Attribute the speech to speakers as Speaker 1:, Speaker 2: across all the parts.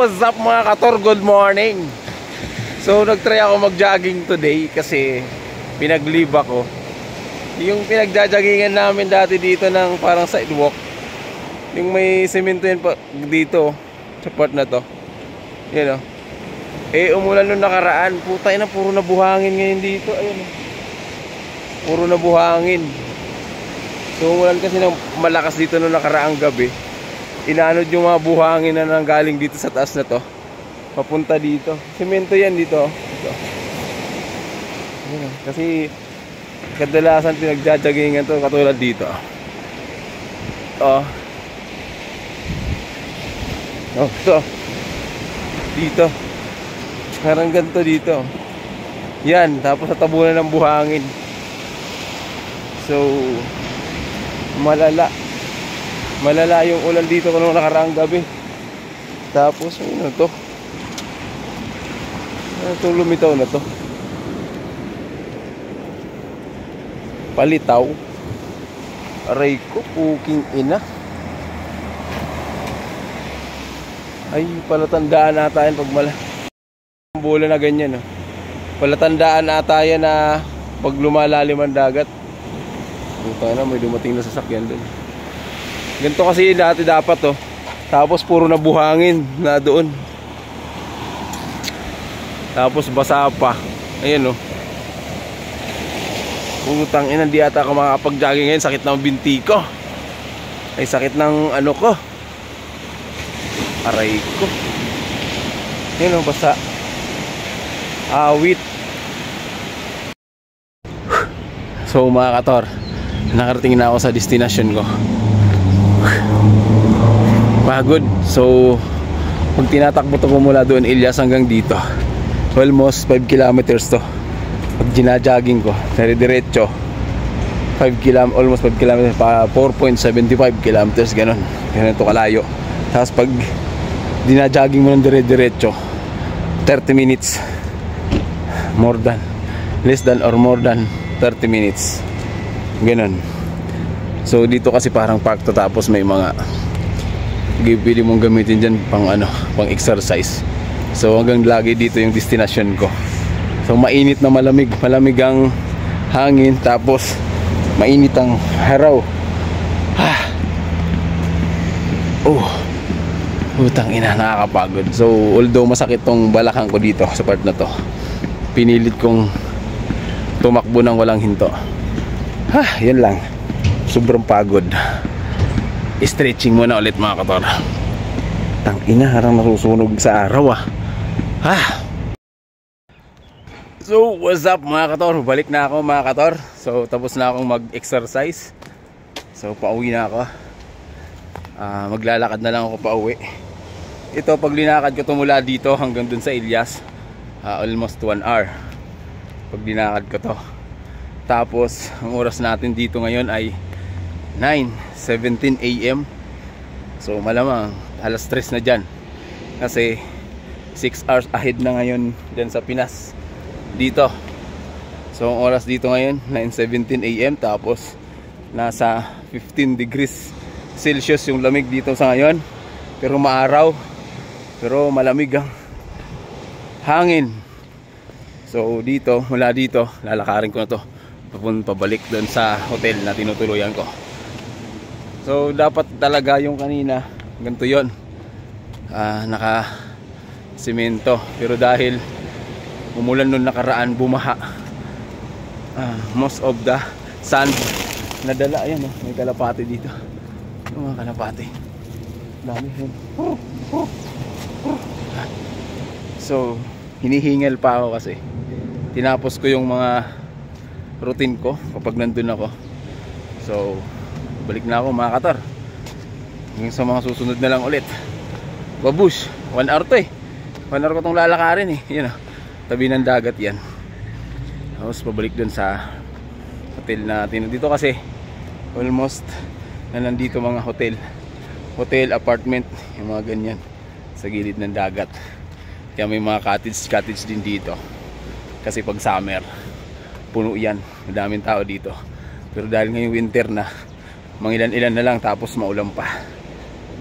Speaker 1: what's up mga kator? Good morning. So nagtry ako mag-jogging today kasi pinag-leave ako. Yung pinag-joggingan namin dati dito ng parang sidewalk, yung may semento yan pa dito sa part na to. Yan o. Umulan nung nakaraan. Putay na, puro na buhangin ngayon dito. Ayun o. Puro na buhangin. So umulan kasi ng malakas dito nung nakaraang gabi. Inanod yung mga buhangin na nanggaling dito sa taas na to papunta dito. Semento yan dito. Ito. Kasi kadalasan pinagjajagingan to katulad dito. Oh, ito. Dito. Parang ganito dito. Yan, tapos sa tabunan ng buhangin. So malala yung ulan dito kung nakaraang gabi. Tapos ano to? Ano itong lumitaw na to? Palitaw. Aray ko, puking ina. Ay, palatandaan ata yan pag bola na ganyan. Palatandaan ata yan na pag lumalalim ang dagat. Puta na, may dumating na sasakyan dun. Ganito kasi dati dapat tapos puro na buhangin na doon. Tapos basa pa. Ayan Putang ina, di ata ako makakapag-jogging ngayon. Sakit ng binti ko. Ay sakit ng ano ko. Aray ko. Ayan basa. Awit. So mga kator, nakarating na ako sa destination ko. Pagod. So pag tinatakbo ko mula doon Elias hanggang dito, almost 5 kilometers to. Pag gina-jogging ko dire-diretso almost 5 kilometers pa 4.75 kilometers, ganun to kalayo. Tapos pag dina-jogging mo ng dire-diretso 30 minutes, less than or more than 30 minutes, ganun. So dito kasi parang park to, tapos may mga pwede mong gamitin dyan pang pang exercise. So hanggang lagi dito yung destination ko. So mainit na malamig ang hangin, tapos mainit ang araw. Utang ina, nakakapagod. So although masakit tong balakang ko dito sa part na to, pinilit kong tumakbo ng walang hinto. Yan lang. Sobrang pagod. Stretching muna ulit mga kator. Tang ina, harang nasusunog sa araw So what's up mga kator? Balik na ako mga kator. So tapos na akong mag-exercise. So pauwi na ako. Maglalakad na lang ako pauwi. Ito, pag linakad ko to mula dito hanggang dun sa Elias, almost 1 hour pag linakad ko to. Tapos ang oras natin dito ngayon ay 9:17 AM. So malamang alas 3 na dyan, kasi 6 hours ahead na ngayon dyan sa Pinas dito. So ang oras dito ngayon 9:17 AM. Tapos nasa 15 degrees Celsius yung lamig dito sa ngayon. Pero maaraw, pero malamig ang hangin. So dito, mula dito lalakarin ko na to pabalik doon sa hotel na tinutuluyan ko. So dapat talaga yung kanina ganito yon, naka simento, pero dahil umulan nung nakaraan, bumaha. Most of the sand nadala. Ayan may kalapati dito. Yung mga kalapati, dami yun. So hinihingal pa ako kasi tinapos ko yung mga routine ko kapag nandun ako. So balik na ako mga kator. Hanggang sa mga susunod na lang ulit. Babush, 1 hour to 1 hour ko itong lalakarin Yun tabi ng dagat yan. Tapos pabalik dun sa hotel natin. Dito kasi almost na nandito mga hotel, apartment, yung mga ganyan sa gilid ng dagat. Kaya may mga cottage din dito. Kasi pag summer, puno yan, madaming tao dito. Pero dahil ngayong winter na, mangilan-ilan na lang, tapos maulan pa.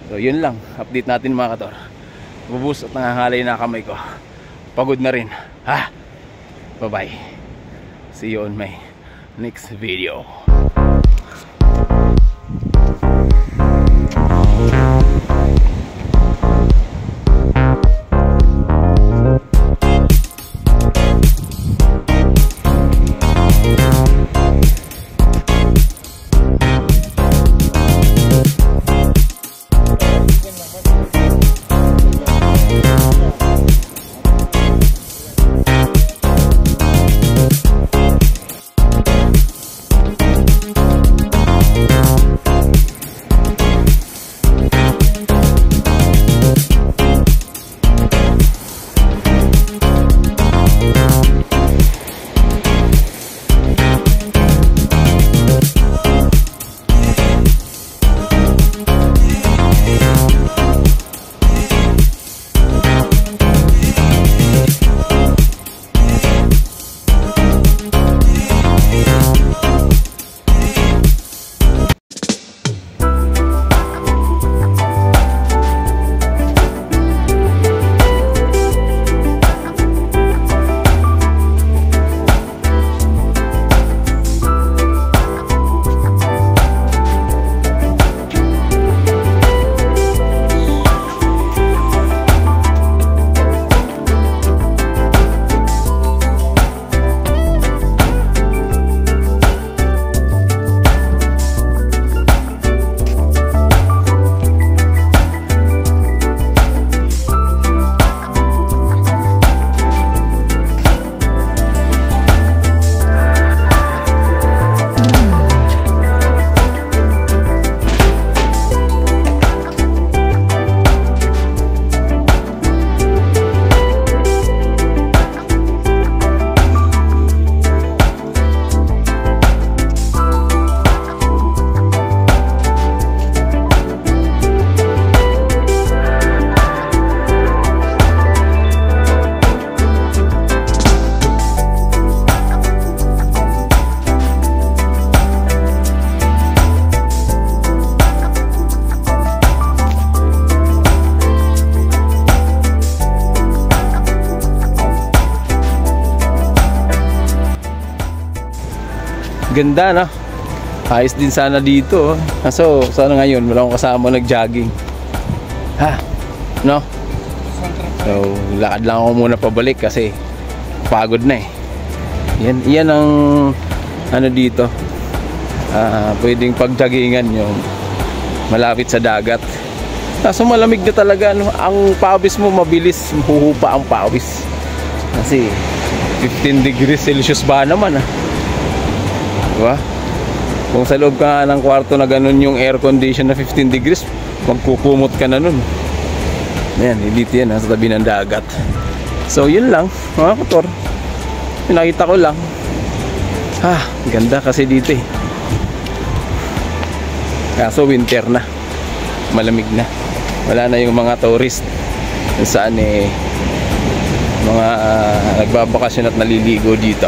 Speaker 1: So yun lang, update natin mga kator. bubus at nangangalay na kamay ko. Pagod na rin. Bye bye. See you on my next video. Ganda, no? Ayos din sana dito. So, sana ngayon wala akong kasama nag-jogging. No? So, lakad lang ako muna pabalik kasi pagod na eh. Yan ang ano dito. Pwedeng pag-joggingan yung malapit sa dagat. Kaso malamig na talaga, no? Ang pawis mo mabilis, mahuhupa ang pawis. Kasi 15 degrees Celsius ba naman diba? Kung sa loob ka ng kwarto na ganun yung air condition na 15 degrees, magkukumot ka na nun. Ayan, dito yan sa tabi ng dagat. So yun lang mga kator, nakita ko lang. Ganda kasi dito eh. Kaso winter na, malamig na, wala na yung mga tourist saan eh, mga nagbabakasyon at naliligo dito.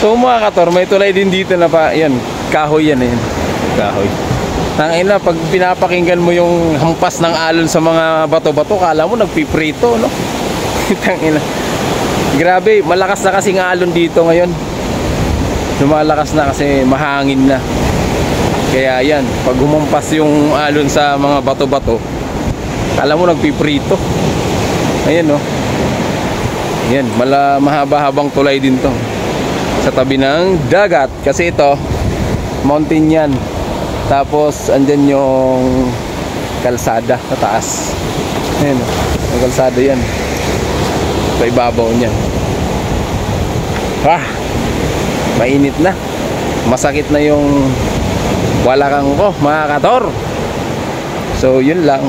Speaker 1: So mga kator, may tulay din dito na pa, yan, kahoy yan, yan. Kahoy. Tangina, pag pinapakinggan mo yung hampas ng alon sa mga bato-bato, kala mo nagpiprito, no? Tangina. Grabe, malakas na kasing alon dito ngayon. Lumalakas na kasi mahangin na. Kaya yan, pag humampas yung alon sa mga bato-bato, kala mo nagpiprito. Ayan, no? Yan, mahaba-habang tulay din to sa tabi ng dagat. Kasi ito, mountain yan. Tapos, andyan yung kalsada sa taas. Ayan, yung kalsada yan. Sa ibabaw niyan. Mainit na. Masakit na yung balakang ko, mga kator. So, yun lang.